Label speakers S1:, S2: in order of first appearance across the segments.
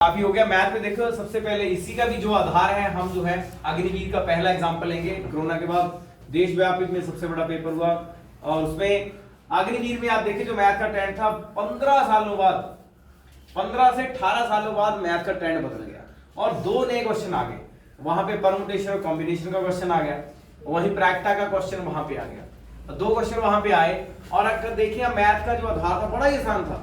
S1: काफी हो गया मैथ में। देखो सबसे पहले इसी का भी जो आधार है, हम जो है अग्निवीर का पहला एग्जांपल लेंगे। कोरोना के बाद देशव्यापी में सबसे बड़ा पेपर हुआ और उसमें अग्निवीर में आप देखें जो मैथ का ट्रेंड था 15 सालों बाद, 15 से 18 सालों बाद मैथ का ट्रेंड बदल गया और दो नए क्वेश्चन आ गए। वहां पे परमुटेशन और कॉम्बिनेशन का क्वेश्चन आ गया, वहीं प्रैक्टा का क्वेश्चन वहां पे आ गया। दो क्वेश्चन वहां पे आए और अगर देखिए मैथ का जो आधार था बड़ा ही आसान था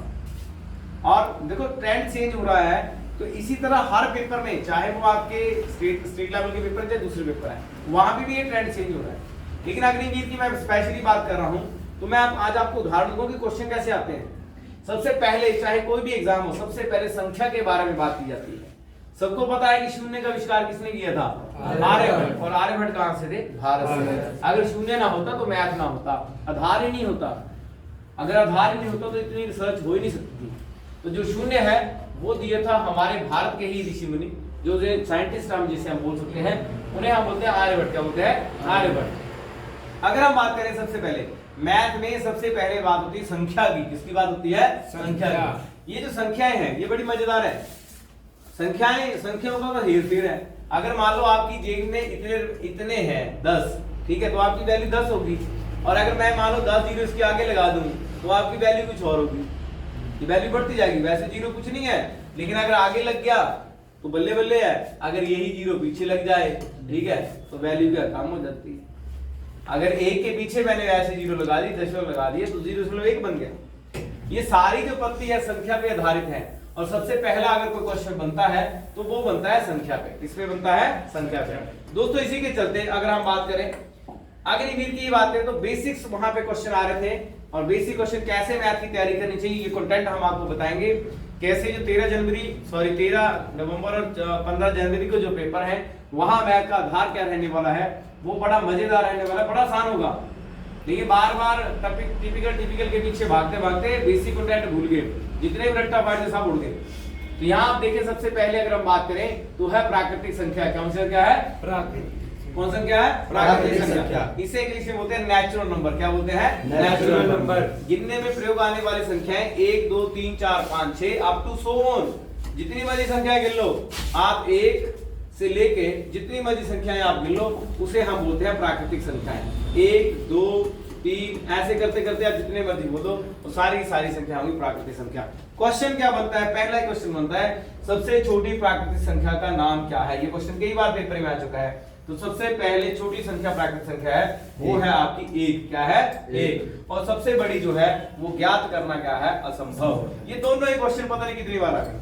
S1: और देखो ट्रेंड चेंज हो रहा है। तो इसी तरह हर पेपर में, चाहे वो आपके स्टेट लेवल के पेपर है चाहे दूसरे पेपर है, वहां पे भी ये ट्रेंड चेंज हो रहा है। लेकिन अग्निवीर की मैं स्पेशली बात कर रहा हूं तो मैं आज आपको उदाहरण दूंगा कि क्वेश्चन कैसे आते हैं। सबसे पहले चाहे कोई भी एग्जाम हो, सबसे पहले संख्या के बारे में बात की जाती है। सबको पता है कि शून्य का आविष्कार किसने किया था? आर्यभट्ट। और आर्यभट्ट कहां से थे? भारत से। अगर शून्य ना होता तो मैथ ना होता, आधार ही नहीं होता। अगर आधार ही नहीं होता तो इतनी रिसर्च हो ही नहीं सकती थी। तो जो शून्य है वो दिया था हमारे भारत के ही ऋषि मुनि, जो साइंटिस्ट हम जिसे हम बोल सकते हैं, उन्हें हम बोलते हैं आर्यभट्ट। क्या बोलते हैं? आर्यभट्ट। अगर हम बात करें सबसे पहले मैथ में, सबसे पहले बात होती है संख्या की। किसकी बात होती है? संख्या की। ये जो संख्याएं हैं ये बड़ी मजेदार है। संख्याओं का हेरफेर है। अगर मान लो आपकी जेब में इतने हैं 10, ठीक है, तो आपकी वैल्यू 10 होगी। और अगर मैं मान लो 10 जीरो इसके आगे लगा दूं तो आपकी वैल्यू कुछ और होगी, ये वैल्यू बढ़ती जाएगी। वैसे जीरो कुछ नहीं है, लेकिन अगर आगे लग गया तो बल्ले बल्ले है। अगर यही जीरो पीछे लग जाए, ठीक है, तो वैल्यू क्या कम हो जाती है। अगर एक के पीछे मैंने ऐसे जीरो लगा दी, दशमलव लगा दिए, तो 0.1 बन गया। ये सारी जो पत्ती है संख्या पे आधारित है। और सबसे पहला अगर कोई क्वेश्चन बनता है तो वो बनता है संख्या पे। किस पे बनता है? संख्या पे। दोस्तों इसी के चलते अगर हम बात करें अग्निवीर की बात करें तो बेसिक्स वहां पे क्वेश्चन आ रहे थे। और बेसिक क्वेश्चन कैसे मैथ की तैयारी करनी चाहिए, ये कंटेंट हम आपको बताएंगे। कैसे जो 13 नवंबर और 15 जनवरी को जो पेपर है वहां मैथ का आधार क्या रहने वाला है, वो बड़ा मजेदार रहने वाला है, बड़ा आसान होगा। लेकिन बार बार टिपिकल के पीछे भागते भागते बेसिक कंटेंट भूल गए, जितने भी रट्टा फाड़ सब उड़ गए। तो यहाँ आप देखें सबसे पहले अगर हम बात करें तो है प्राकृतिक संख्या। कौन सा क्या है? प्राकृतिक। कौन सा क्या है? प्राकृतिक संख्या। इसे इंग्लिश में बोलते हैं नेचुरल नंबर। क्या बोलते हैं? Natural number. गिनने में प्रयोग आने वाली संख्याएं 1 2 3 4 5 6 अप टू सो ऑन। जितनी मर्जी संख्या गिन लो आप, 1 से लेके जितनी मर्जी संख्याएं आप गिन लो, उसे हम बोलते हैं प्राकृतिक संख्याएं। 1 2 3 ऐसे करते करते आप जितने मर्जी बोलो तो सारी संख्या होगी प्राकृतिक संख्या। क्वेश्चन क्या बनता है? पहला क्वेश्चन बनता है सबसे छोटी प्राकृतिक संख्या का नाम क्या है। ये क्वेश्चन कई बार पेपर में आ चुका है। तो सबसे पहले छोटी संख्या प्राकृतिक संख्या है वो है आपकी 1। क्या है? 1। और सबसे बड़ी जो है वो ज्ञात करना क्या है? असंभव। ये दोनों ही क्वेश्चन पता नहीं कितनी बार आ गए।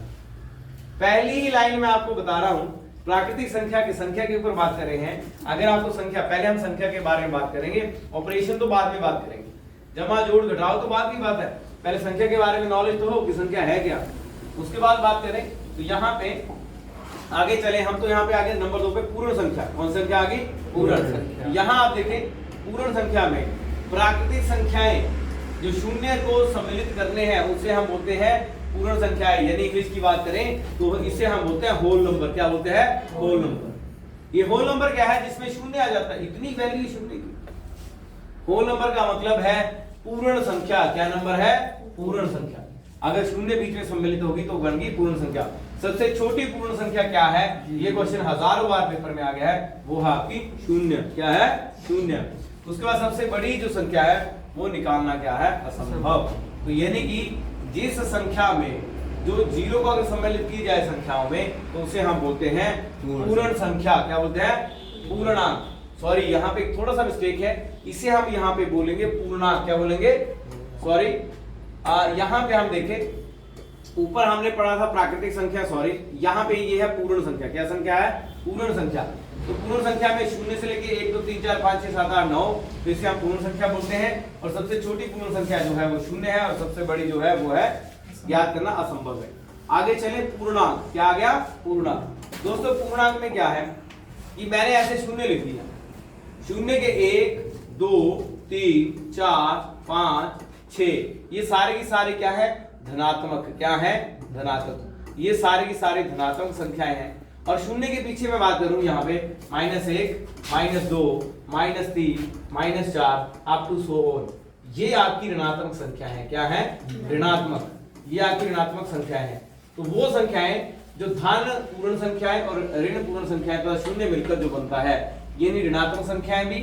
S1: पहली ही लाइन में आपको बता रहा हूं प्राकृतिक संख्या के ऊपर बात कर रहे हैं। अगर आपको संख्या, पहले हम संख्या के बारे में बात करेंगे, ऑपरेशन तो बाद में बात करेंगे, जमा जोड़ घटाओ तो बाद की बात है। पहले संख्या के बारे में नॉलेज तो हो कि संख्या है क्या, उसके बाद बात करें। तो यहाँ पे आगे चले हम, तो यहाँ पे आगे नंबर 2 पे पूर्ण संख्या। कौन संख्या आगे? पूर्ण संख्या। यहाँ आप देखें पूर्ण संख्या में प्राकृतिक संख्याएं जो शून्य को सम्मिलित करने हैं उसे हम बोलते हैं पूर्ण संख्याएं। यानी इंग्लिश की बात करें तो इसे हम बोलते हैं होल नंबर। क्या बोलते हैं? Whole number. ये होल नंबर क्या है? जिसमें शून्य आ जाता है, इतनी वैल्यू शून्य की। होल नंबर का मतलब है पूर्ण संख्या। क्या नंबर है? पूर्ण संख्या। अगर शून्य बीच में सम्मिलित होगी तो बन गई पूर्ण संख्या। सबसे छोटी पूर्ण संख्या क्या है? ये क्वेश्चन हजारों बार पेपर में आ गया है, वो है आपकी शून्य। क्या है? शून्य। उसके बाद सबसे बड़ी जो संख्या है वो निकालना क्या है? असंभव। तो यानी कि जिस संख्या में जो जीरो को अगर सम्मिलित की जाए संख्याओं में तो उसे हम बोलते हैं पूर्ण संख्या। क्या बोलते हैं? पूर्णांक। सॉरी, यहाँ पे थोड़ा सा मिस्टेक है, इसे हम यहाँ पे बोलेंगे पूर्णांक। क्या बोलेंगे? सॉरी, यहाँ पे हम देखें ऊपर हमने पढ़ा था प्राकृतिक संख्या, सॉरी, यहाँ पे ये है पूर्ण संख्या। क्या संख्या है? पूर्ण संख्या। तो पूर्ण संख्या में शून्य से लेके 1 2 3 4 5 6 7 8 9, तो इसे हम पूर्ण संख्या बोलते हैं। और सबसे छोटी पूर्ण संख्या जो है वो शून्य है और सबसे बड़ी जो है वो है ज्ञात करना असंभव है। आगे चले पूर्णांक। क्या आ गया? पूर्णांक। दोस्तों पूर्णांक में क्या है कि मैंने ऐसे शून्य लिख दिया, शून्य के 1 2 3 4 5 6, ये सारे की सारे क्या है? धनात्मक। क्या है? धनात्मक। ये सारे की सारे धनात्मक संख्याएं हैं। और शून्य के पीछे मैं बात करूं यहाँ पे -1 -2 -3 -4 अप टू सो ऑन, ये आपकी ऋणात्मक संख्या है। क्या है? ऋणात्मक। ये आपकी ऋणात्मक संख्या है। तो वो संख्याएं जो धन पूर्ण संख्याएं और ऋण पूर्ण संख्याएं का शून्य मिलकर जो बनता है, यानी ऋणात्मक संख्याएं भी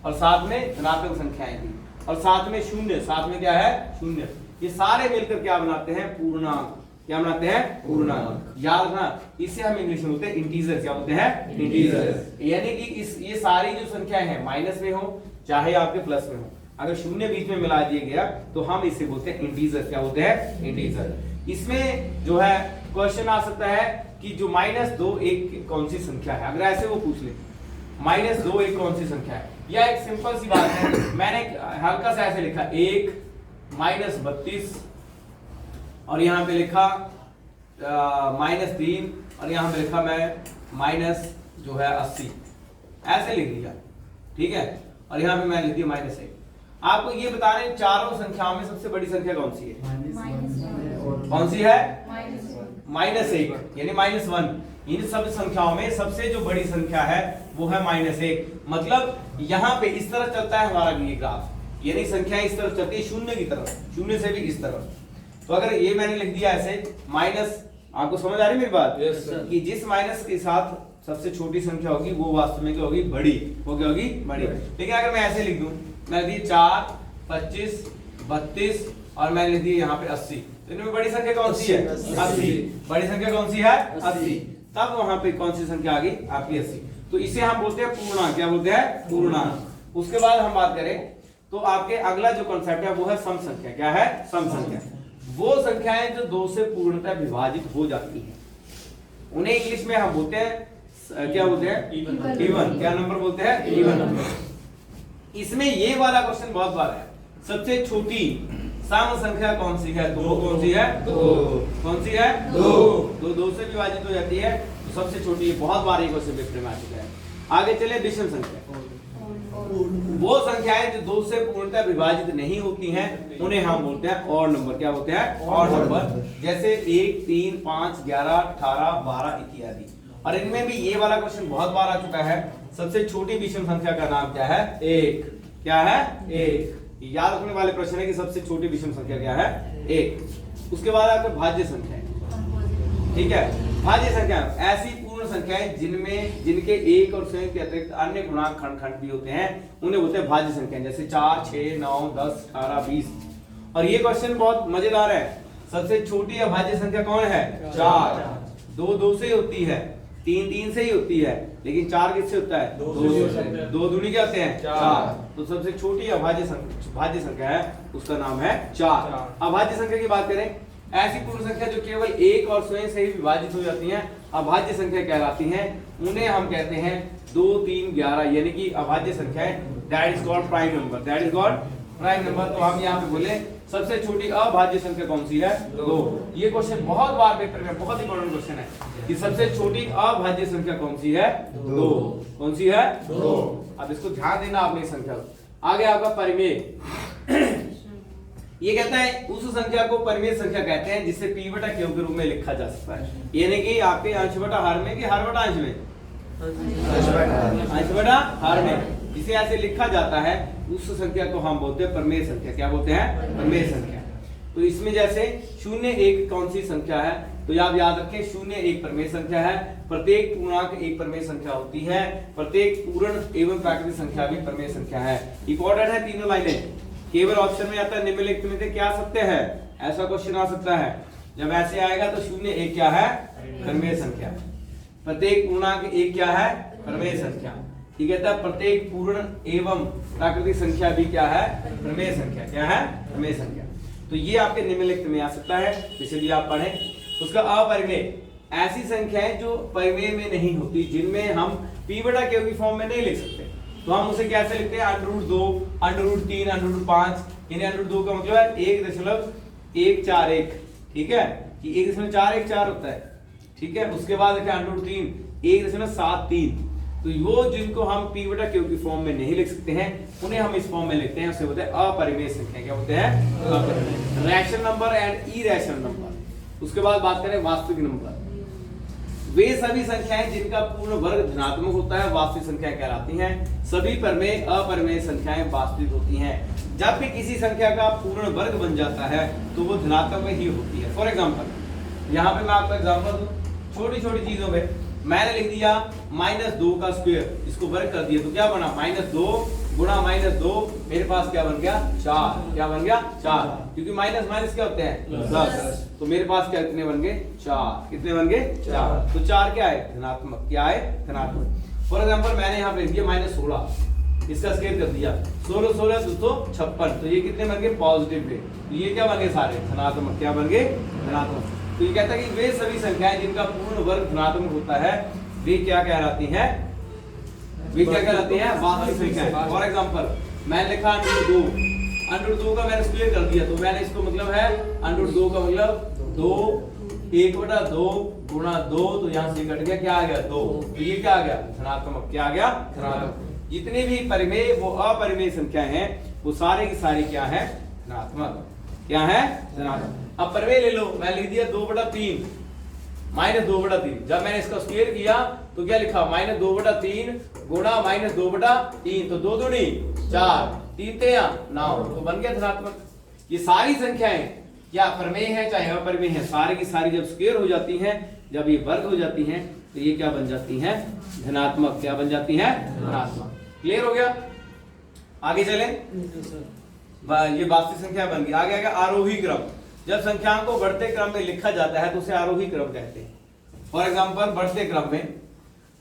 S1: और साथ में धनात्मक संख्याएं भी और साथ में शून्य, साथ में क्या है शून्य, ये सारे मिलकर क्या बनाते हैं पूर्णांक। क्या बनाते हैं पूर्णांक। याद रखना, इसे हम इंग्लिश में बोलते हैं इंटीजर। क्या बोलते हैं इंटीजर। यानी कि इस ये सारी जो संख्याएं हैं माइनस में हो चाहे आपके प्लस में हो, अगर शून्य बीच में मिला दिया गया तो हम इसे बोलते हैं इंटीजर। क्या बोलते हैं इंटीजर। इसमें जो है क्वेश्चन आ सकता है कि जो -2 एक कौन सी संख्या है, अगर ऐसे वो पूछ ले -2 एक कौन सी संख्या है, या एक सिंपल सी बात है, मैंने हल्का सा ऐसे लिखा 1 -32 और यहाँ पे लिखा -3 और यहाँ पे लिखा मैं -80 ऐसे लिख दिया, ठीक है, और यहाँ पे मैं लिख दिया -1। आपको ये बता रहे हैं चारों संख्याओं में सबसे बड़ी संख्या कौन सी है? कौन सी है? -1 यानी -1। इन सब संख्याओं में सबसे जो बड़ी संख्या है वो है -1। मतलब यहाँ पे इस तरह चलता है हमारा ये ग्राफ, यानी संख्या इस तरफ चलती है शून्य की तरफ, शून्य से भी इस तरफ। तो अगर ये मैंने लिख दिया ऐसे माइनस, आपको समझ आ रही मेरी बात? कि जिस माइनस के साथ सबसे छोटी संख्या होगी वो वास्तव में क्या होगी? बड़ी। वो क्या होगी? बड़ी। लेकिन अगर मैं ऐसे लिख दूं, मैं लिख दी 4, 25, 32 और मैं लिख दी यहाँ पे 80, तो इनमें बड़ी संख्या कौन सी है? 80। बड़ी संख्या कौन सी है? 80। तब वहां पे कौन सी संख्या आ गई? आपकी 80। तो इसे हम बोलते हैं पूर्णांक। क्या बोलते हैं? पूर्णांक। उसके बाद हम बात करें तो आपके अगला जो कॉन्सेप्ट है वो है सम संख्या। क्या है? सम संख्या। वो संख्याएं जो 2 से पूर्णतः विभाजित हो जाती हैं उन्हें इंग्लिश में हम बोलते हैं क्या बोलते हैं? इवन। क्या नंबर बोलते हैं? Even number. इसमें ये वाला क्वेश्चन बहुत बार है, सबसे छोटी सम संख्या कौन सी है? 2। कौन सी है? 2। कौन सी है? 2। 2 से विभाजित हो जाती है तो सबसे छोटी है। बहुत बार ये क्वेश्चन पेपर में आ चुका है। आगे चले विषम संख्या। वो संख्याएं जो 2 से पूर्णतः विभाजित नहीं होती हैं उन्हें हम बोलते हैं ऑड नंबर। क्या बोलते हैं? Odd number. जैसे 1, 3, 5, 11, 18, 12 इत्यादि। और इनमें भी ये वाला क्वेश्चन बहुत बार आ चुका है, सबसे छोटी विषम संख्या का नाम क्या है? 1। क्या है? 1। याद रखने वाले प्रश्न है कि सबसे छोटी विषम संख्या क्या है? 1। उसके बाद आपके भाज्य संख्या, ठीक है। भाज्य संख्या ऐसी पूर्ण संख्याएं जिनके एक और स्वयं के अतिरिक्त अन्य गुणांक खंड भी होते हैं उन्हें बोलते हैं भाज्य संख्या। जैसे 4, 6, 9, 10, 18, 20। और ये क्वेश्चन बहुत मजेदार है, सबसे छोटी अभाज्य संख्या कौन है? 4। 2 से ही होती है, 3 से ही होती है, लेकिन 4 किससे होता है? 2 से। 2 दूनी क्या होते हैं? 4। तो सबसे छोटी अभाज्य संख्या है उसका नाम है 4। अभाज्य संख्या की बात करें, ऐसी पूर्ण संख्या जो केवल एक और स्वयं से ही विभाजित हो जाती हैं अभाज्य संख्या कहलाती हैं। उन्हें हम कहते हैं 2, 3, 11 यानी कि अभाज्य संख्याएं। That is called prime number. That is called prime number. तो हम यहाँ पे बोले सबसे छोटी अभाज्य संख्या कौन सी है? 2। ये क्वेश्चन बहुत बार पेपर में बहुत इंपॉर्टेंट क्वेश्चन है कि सबसे छोटी अभाज्य संख्या कौन सी है? 2। कौन सी है? 2। अब इसको ध्यान देना आपने संख्या। आगे आपका परिमेय। ये कहता है उस संख्या को परिमेय संख्या कहते हैं जिसे p बटा q के रूप में लिखा जा सकता है, यानी कि आपके अंश बटा हर में कि हर बटा अंश में? अंश बटा हर में। जिसे ऐसे लिखा जाता है उस संख्या को हम बोलते हैं परिमेय संख्या। क्या बोलते हैं? परिमेय संख्या। तो इसमें जैसे 0, 1 कौन सी संख्या है? तो आप याद रखें 0, 1 परिमेय संख्या है। प्रत्येक पूर्णांक एक परिमेय संख्या होती है। प्रत्येक पूर्ण एवं प्राकृतिक संख्या भी परिमेय संख्या है। इंपॉर्टेंट है तीनों लाइनें। केवल ऑप्शन में आता है निम्नलिखित में से क्या सत्य है? ऐसा क्वेश्चन आ सकता है। जब ऐसे आएगा तो 0, 1 क्या है? परिमेय संख्या। प्रत्येक पूर्णांक 1 क्या है? परिमेय संख्या। ठीक है, तब प्रत्येक पूर्ण एवं प्राकृतिक संख्या भी क्या है? परिमेय संख्या। क्या है? परिमेय संख्या। तो ये आपके निम्नलिखित में आ सकता है, जिसे भी आप पढ़ें। उसका अपरिमेय ऐसी संख्याएं जो परिमेय में नहीं होती, जिनमें हम p बटा q की फॉर्म में नहीं लिख सकते, तो हम उसे कैसे लिखते हैं? √2, √3, √5। यानी √2 का मतलब है 1.141। ठीक है, कि 1.414 होता है। ठीक है, उसके बाद देखिए √3 1.73। तो वो जिनको हम p बटा q की फॉर्म में नहीं लिख सकते हैं उन्हें हम इस फॉर्म में लिखते हैं, उसे बोलते हैं अपरिमेय संख्या। क्या बोलते हैं? अपरिमेय। Rational number and irrational number. उसके बाद बात करें वास्तविक नंबर। वे सभी संख्याएं जिनका पूर्ण वर्ग धनात्मक होता है वास्तविक संख्याएं कहलाती हैं। सभी परिमेय अपरिमेय संख्याएं वास्तविक होती हैं। जब भी किसी संख्या का पूर्ण वर्ग बन जाता है तो वो धनात्मक ही होती है। फॉर एग्जांपल यहाँ पे मैं आपको एग्जांपल दूं, छोटी छोटी चीजों पे। मैंने लिख दिया -2 का स्क्वायर, इसको वर्ग कर दिया तो क्या बना, -2 गुणा -2, मेरे पास क्या बन गया 4। क्या बन गया 4, क्योंकि माइनस माइनस क्या होते हैं प्लस, तो मेरे पास क्या कितने बन गए 4। कितने बन गए 4, तो 4 क्या है धनात्मक, क्या है धनात्मक। फॉर एग्जांपल मैंने यहाँ पे लिख दिया -16, इसका स्क्वायर कर दिया 16 16 256, तो ये कितने बन गए पॉजिटिव पे, तो ये क्या बन गए सारे धनात्मक। क्या बन गए धनात्मक। तो ये कहता है कि वे सभी संख्याएं जिनका पूर्ण वर्ग धनात्मक होता है वे क्या कहलाती हैं, वे क्या कहलाती हैं वास्तविक संख्याएं। फॉर एग्जांपल मैंने लिखा √2 का मैंने स्क्वायर कर दिया, तो मैंने इसको मतलब है √2 का मतलब 2 1/2 गुणा 2, तो यहाँ से कट गया क्या आ गया 2, तो ये क्या आ गया धनात्मक। क्या आ गया धनात्मक। जितने भी परिमेय वो अपरिमेय संख्याएं हैं वो सारे की सारी क्या है धनात्मक। क्या है धनात्मक। अब परिमेय ले लो, मैं लिख दिया 2/3 -2/3। जब मैंने इसका स्क्वायर किया तो क्या लिखा -2/3 गुणा -2/3, तो 2 दूनी 4 3 3 9, तो बन गया धनात्मक। ये सारी संख्याएं क्या परिमेय है चाहे अपरिमेय है, सारी की सारी जब स्क्वायर हो जाती हैं, जब ये वर्ग हो जाती हैं, तो ये क्या बन जाती हैं धनात्मक। क्या बन जाती हैं धनात्मक। क्लियर हो गया। आगे चले, ये वास्तविक संख्या बन गई। आगे आएगा आरोही क्रम। जब संख्याओं को बढ़ते क्रम में लिखा जाता है तो उसे आरोही क्रम कहते हैं। फॉर एग्जांपल बढ़ते क्रम में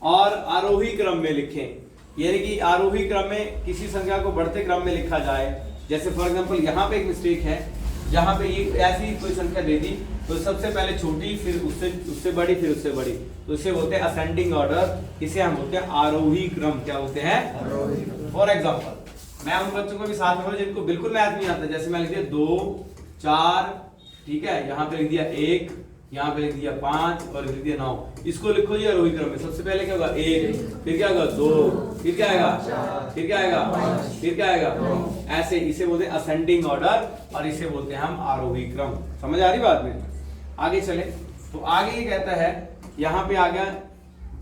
S1: और आरोही क्रम में लिखें, यानी कि आरोही क्रम में किसी संख्या को बढ़ते क्रम में लिखा जाए। जैसे फॉर एग्जांपल यहाँ पे एक मिस्टेक है, जहां पे ये ऐसी कोई संख्या दे दी तो सबसे पहले छोटी, फिर उससे बड़ी, फिर उससे बड़ी, तो इसे बोलते हैं असेंडिंग ऑर्डर। इसे हम बोलते हैं आरोही क्रम। क्या बोलते हैं आरोही क्रम। फॉर एग्जांपल मैं उन बच्चों को भी साथ में जिनको बिल्कुल मैथ नहीं आता, जैसे मैं लिख दिया 2 4, ठीक है, यहाँ पे लिख दिया 1, यहाँ पे लिख दिया 5 और लिख दिया 9। इसको लिखो जी आरोही क्रम में। सबसे पहले क्या होगा 1, फिर क्या होगा 2, फिर क्या आएगा, फिर क्या आएगा, फिर क्या आएगा, ऐसे। इसे बोलते हैं असेंडिंग ऑर्डर और इसे बोलते हैं हम आरोही क्रम। समझ आ रही बात में। आगे चले तो आगे ये कहता है, यहाँ पे आ गया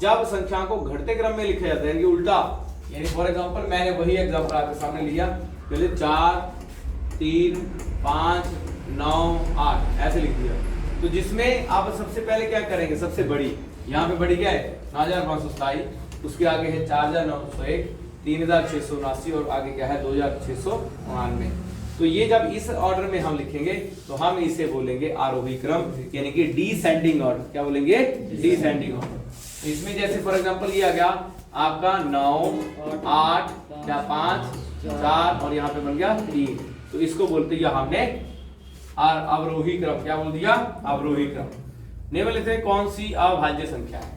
S1: जब संख्याओं को घटते क्रम में लिखा जाता है, यानी उल्टा। यानी फॉर एग्जांपल मैंने वही एग्जांपल आपके सामने लिया, पहले 4 3 5 9 8 ऐसे लिख दिया, तो जिसमें आप सबसे पहले क्या करेंगे, सबसे बड़ी, यहाँ पे बड़ी क्या है 9527, उसके आगे है 4901, 3679 और आगे क्या है 2699। तो ये जब इस ऑर्डर में हम लिखेंगे तो हम इसे बोलेंगे आरोही क्रम, यानी कि डिसेंडिंग ऑर्डर। क्या बोलेंगे डिसेंडिंग ऑर्डर। तो इसमें जैसे फॉर एग्जांपल ये आ गया आपका 9 8 5 4 और यहाँ पे बन गया 3, तो इसको बोलते हैं हमने अवरोही क्रम। क्या बोल दिया अवरोही क्रम। निम्न लेते हैं कौन सी अभाज्य संख्या है।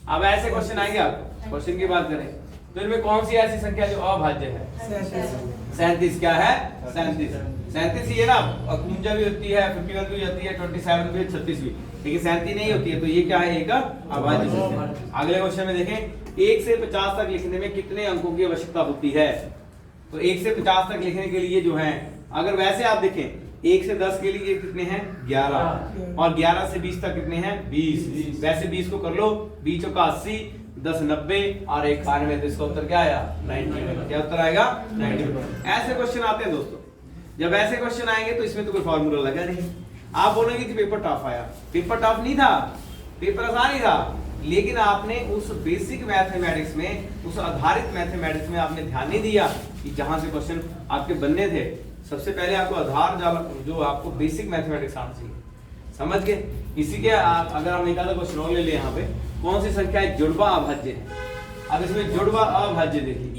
S1: अब ऐसे क्वेश्चन आएंगे, आपको क्वेश्चन की बात करें तो इनमें कौन सी ऐसी संख्या जो अभाज्य है। 37। क्या है 37 ये ना कुंजा भी होती है, 51 भी होती है, 27 भी, 36 भी, लेकिन 37 नहीं होती है, तो ये क्या है एक अभाज्य संख्या। अगले क्वेश्चन में देखें 1 से 50 तक लिखने में कितने अंकों की आवश्यकता होती है। तो 1 से 50 तक लिखने के लिए जो है, अगर वैसे आप देखें 1 से 10 के लिए कितने हैं 11, और 11 से 20 तक कितने हैं 20। वैसे 20 को कर लो, 20 का 80, 10 90 और 1 91, तो इसका उत्तर क्या आया 90। क्या उत्तर आएगा 90। ऐसे क्वेश्चन आते हैं दोस्तों। जब ऐसे क्वेश्चन आएंगे तो इसमें तो कोई फॉर्मूला लगा नहीं। आप बोलेंगे कि पेपर टफ आया, पेपर टफ नहीं था, पेपर आसान ही था, लेकिन आपने उस बेसिक मैथमेटिक्स में, उस आधारित मैथमेटिक्स में आपने ध्यान नहीं दिया कि जहां से क्वेश्चन आपके बनने थे। सबसे पहले आपको आधार जो आपको बेसिक मैथमेटिक्स आना चाहिए, समझ गए। इसी के आप अगर हम एक आधा क्वेश्चन और ले लें, यहाँ पे कौन सी संख्या जुड़वा अभाज्य है। अब इसमें जुड़वा अभाज्य देखिए,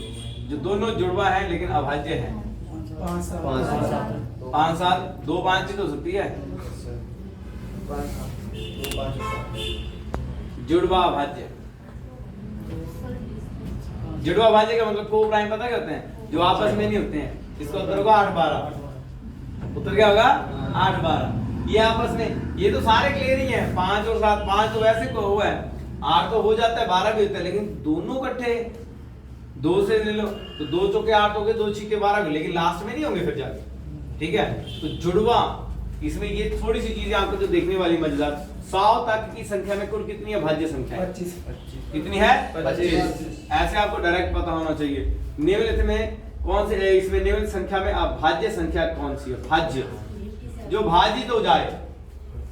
S1: जो दोनों जुड़वा है लेकिन अभाज्य है। 5 7 2 5 चीज हो सकती है, जुड़वा अभाज्य। जुड़वा अभाज्य का मतलब को प्राइम पता करते हैं, जो आपस में नहीं होते हैं। इसका उत्तर होगा 8 12। उत्तर क्या होगा 8 12। ये आपस में, ये तो सारे क्लियर ही हैं। 5 और 7, 5 तो वैसे को हुआ है, 8 तो हो जाता है, 12 भी होता है, लेकिन दोनों इकट्ठे 2 से ले लो तो 2 चौके 8 हो गए, 2 छक्के 12, लेकिन लास्ट में नहीं होंगे फिर जाके, ठीक है। तो जुड़वा, इसमें ये थोड़ी सी चीजें आपको जो देखने वाली मजेदार। 100 तक की संख्या में कुल कितनी अभाज्य संख्या है 25। कितनी है 25। ऐसे आपको डायरेक्ट पता होना चाहिए। निम्नलिखित में कौन से, इसमें निम्न संख्या में अभाज्य संख्या कौन सी है। भाज्य जो भाजित हो जाए।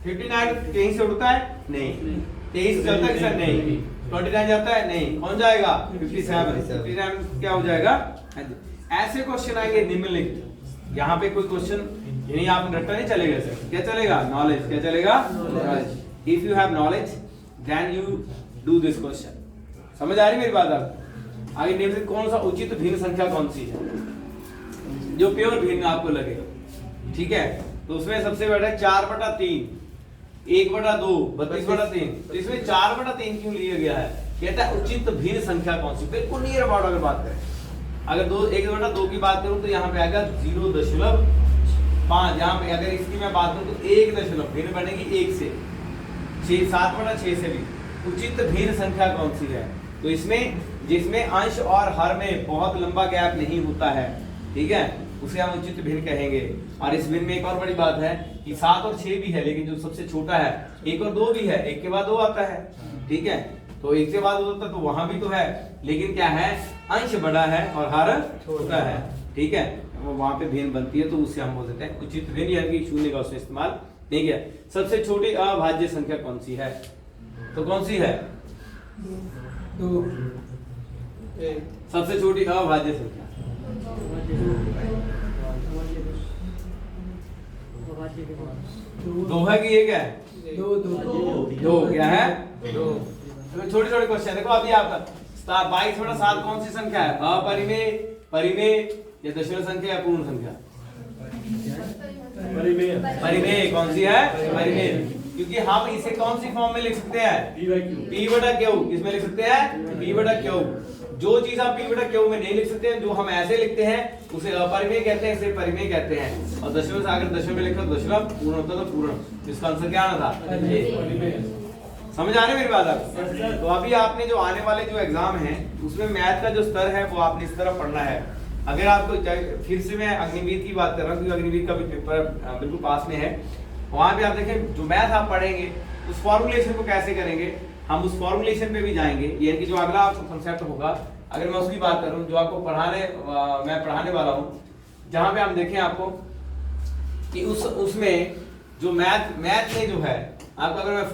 S1: 59 कहीं से उड़ता है नहीं, 23 चलता है सर? नहीं। 29 जाता है? नहीं। कौन जाएगा? 57 क्या हो जाएगा? ऐसे क्वेश्चन आएंगे निम्नलिखित। यहाँ पे कोई क्वेश्चन यानी आप रट्टा नहीं चलेगा सर, क्या चलेगा? नॉलेज। क्या चलेगा? Knowledge. If you have knowledge then you do this question. समझ आ रही मेरी बात? आप आगे निम्नलिखित कौन सा उचित भिन्न संख्या कौन सी है जो प्योर भिन्न आपको लगे? ठीक है, तो उसमें सबसे बड़ा है 4/3, 1/2, 32/3। तो इसमें 4/3 क्यों लिया गया है? कहता है उचित भिन्न संख्या कौन सी? बिल्कुल नियर अबाउट अगर बात करें, अगर 1/2 की बात करूं तो यहाँ पे आएगा 0.5। यहाँ पे अगर इसकी मैं बात करूं तो 1 भिन्न बनेगी 1 से। 7/6 से भी उचित भिन्न संख्या कौन सी है? तो इसमें जिसमें अंश और हर में बहुत लंबा गैप नहीं होता है, ठीक है, उसे हम उचित भिन्न कहेंगे। और इस भिन्न में एक और बड़ी बात है कि 7 और 6 भी है, लेकिन जो सबसे छोटा है 1 और 2 भी है, 1 के बाद 2 आता है, ठीक है, तो 1 के बाद 2 आता है, तो वहां भी तो है, लेकिन क्या है? अंश बड़ा है और हर छोटा है, ठीक है, वो वहां पे भिन्न बनती है, तो उससे हम बोल देते हैं उचित भिन्न, यानी कि शून्य का उसमें इस्तेमाल नहीं किया। सबसे छोटी अभाज्य संख्या कौन सी है? तो कौन सी है?
S2: 2।
S1: सबसे छोटी अभाज्य संख्या 2 है कि 1 है? 2 क्या है? 2। छोटे छोटे क्वेश्चन देखो। अभी आपका 22/7 कौन सी संख्या है? अपरिमेय, परिमेय या दशमलव संख्या या पूर्ण संख्या? परिमेय। कौन सी है? परिमेय, क्योंकि हम इसे कौन सी फॉर्म में लिख सकते हैं? P/Q। इसमें लिख सकते हैं P/Q। जो चीज आप P/Q में नहीं लिख सकते हैं, जो हम ऐसे लिखते हैं, उसे अपरिमेय कहते हैं, इसे परिमेय कहते हैं। और दशमलव से अगर दशमलव में लिखो दशमलव, पूर्ण होता तो पूर्ण। इसका आंसर क्या आना था? समझ आ रही मेरी बात आपको? तो अभी आपने जो आने वाले जो एग्जाम है उसमें मैथ का जो स्तर है वो आपने इस तरह पढ़ना है। अगर आपको फिर से मैं अग्निवीर की बात कर रहा हूँ, क्योंकि अग्निवीर का भी पेपर बिल्कुल पास में है, वहां पे आप देखें जो मैथ आप पढ़ेंगे उस फॉर्मुलेशन को कैसे करेंगे, हम उस फॉर्मुलेशन पे भी जाएंगे, यानी कि जो अगला आपको कंसेप्ट होगा, अगर मैं उसकी बात करूं जो आपको मैं पढ़ाने वाला हूं, जहां पे हम देखें आपको कि उसमें जो मैथ में जो है आपको, अगर मैं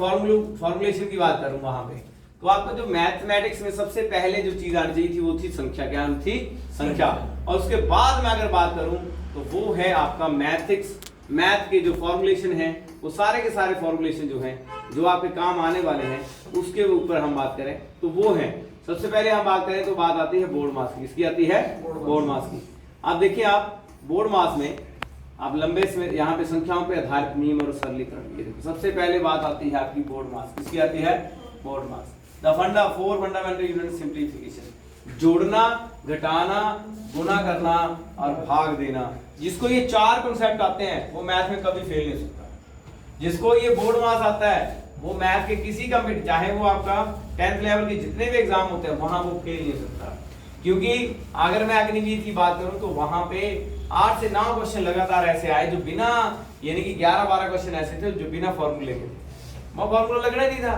S1: फॉर्मुलेशन की बात करूं वहां पे, तो आपको जो मैथमेटिक्स में सबसे पहले जो चीज आनी चाहिए थी वो थी संख्या। क्या थी? संख्या। और उसके बाद में अगर बात करूं तो वो है आपका मैथ के जो फॉर्मुलेशन है, वो सारे के सारे फॉर्मुलेशन जो हैं जो आपके काम आने वाले हैं, उसके ऊपर हम बात करें तो वो है। सबसे पहले हम बात करें तो बात आती है बोर्ड मास की। किसकी आती है? बोर्ड मास की। आप देखिए, आप बोर्ड मास में आप लंबे समय यहाँ पे संख्याओं पे आधारित नियम और सरलीकरण, ये देखो सबसे पहले बात आती है आपकी बोर्ड मास। किसकी आती है? Board mass. The four fundamental unit simplification, जोड़ना, घटाना, गुना करना और भाग देना। जिसको ये 4 कॉन्सेप्ट आते हैं वो मैथ में कभी फेल नहीं सकता। जिसको ये बोर्ड मास आता है वो मैथ के किसी का, चाहे वो आपका 10th लेवल के जितने भी एग्जाम होते हैं वहां वो फेल नहीं सकता। क्योंकि अगर मैं अग्निवीर की बात करूं तो वहां पे 8 से 9 क्वेश्चन लगातार ऐसे आए जो बिना, यानी कि 11-12 क्वेश्चन ऐसे थे जो बिना फॉर्मूले के थे। वो फॉर्मूला लगना ही नहीं था।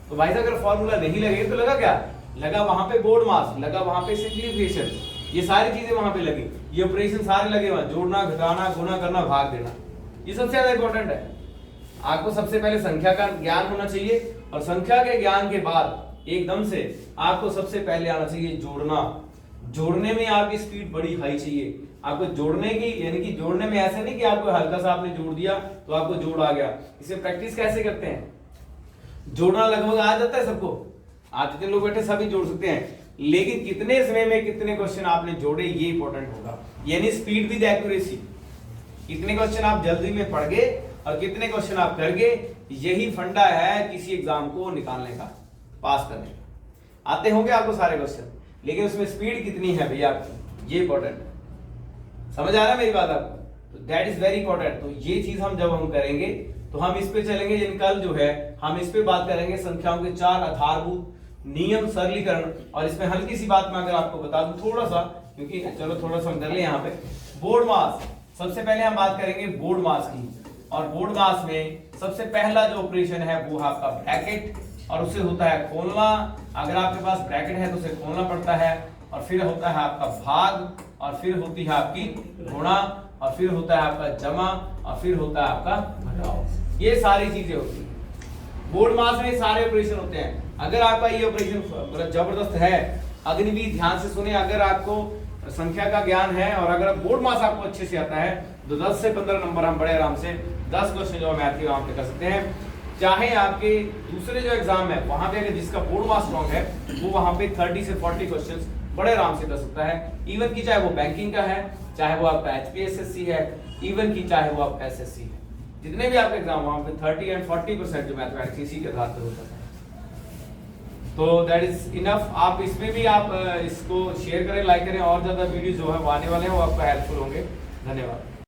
S1: तो भाई साहब अगर फॉर्मूला नहीं लगे तो लगा क्या? लगा वहां पे बोर्ड मास, लगा वहां पे सिंप्लीफिकेशन, ये सारी चीजें वहां पे लगी, ये ऑपरेशन सारे लगे हुए, जोड़ना, घटाना, गुना करना, भाग देना। ये सबसे ज्यादा इंपॉर्टेंट है। आपको सबसे पहले संख्या का ज्ञान होना चाहिए, और संख्या के ज्ञान के बाद एकदम से आपको सबसे पहले आना चाहिए जोड़ना। जोड़ने में आपकी स्पीड बड़ी हाई चाहिए। आपको जोड़ने की, यानी कि जोड़ने में ऐसे नहीं कि आपको हल्का सा आपने जोड़ दिया तो आपको जोड़ आ गया। इसे प्रैक्टिस कैसे करते हैं? जोड़ना लगभग आ जाता है सबको, आप जितने लोग बैठे सभी जोड़ सकते हैं, लेकिन कितने समय में कितने क्वेश्चन आपने जोड़े ये इंपॉर्टेंट होगा। यानी स्पीड विद एक्यूरेसी, कितने क्वेश्चन आप जल्दी में पढ़ गए और कितने क्वेश्चन आप कर गए, यही फंडा है किसी एग्जाम को निकालने का, पास करने का। आते होंगे आपको सारे क्वेश्चन, लेकिन उसमें स्पीड कितनी है भैया आपकी, ये इंपॉर्टेंट है। समझ आ रहा है मेरी बात आपको? तो दैट इज वेरी इंपॉर्टेंट। तो ये चीज हम जब हम करेंगे तो हम इस पे चलेंगे, यानी कल जो है हम इस पे बात करेंगे संख्याओं के 4 आधारभूत नियम, सरलीकरण। और इसमें हल्की सी बात मैं अगर आपको बता दूं थोड़ा सा, क्योंकि चलो थोड़ा सा कर ले यहाँ पे, बोर्ड मास। सबसे पहले हम बात करेंगे बोर्ड मास की, और बोर्ड मास में सबसे पहला जो ऑपरेशन है वो है आपका ब्रैकेट, और उसे होता है खोलना। अगर आपके पास ब्रैकेट है तो उसे खोलना पड़ता है, और फिर होता है आपका भाग, और फिर होती है आपकी गुणा, और फिर होता है आपका जमा, और फिर होता है आपका घटाव। ये सारी चीजें होती हैं। बोर्ड मास में सारे ऑपरेशन होते हैं। अगर आपका ये ऑपरेशन जबरदस्त है, अग्निवीर ध्यान से सुने, अगर आपको संख्या का ज्ञान है और अगर बोर्ड मास आपको अच्छे से आता है तो 10 से 15 नंबर हम बड़े आराम से 10 क्वेश्चन जो मैथ के वहां पे कर सकते हैं। चाहे आपके दूसरे जो एग्जाम है वहां पे अगर जिसका बोर्ड मास स्ट्रॉन्ग है वो वहां पे 30 से 40 क्वेश्चंस बड़े आराम से कर सकता है। इवन की चाहे वो बैंकिंग का है, चाहे वो आपका एचपीएसएससी है, इवन की चाहे वो आप एसएससी है, जितने भी आपके एग्जाम वहां पे 30 एंड 40% जो मैथमेटिक्स इसी के आधार पर होता है। तो दैट इज इनफ। आप इसमें भी आप इसको शेयर करें, लाइक करें, और ज्यादा वीडियो जो है वो आने वाले हैं, वो आपको हेल्पफुल होंगे। धन्यवाद।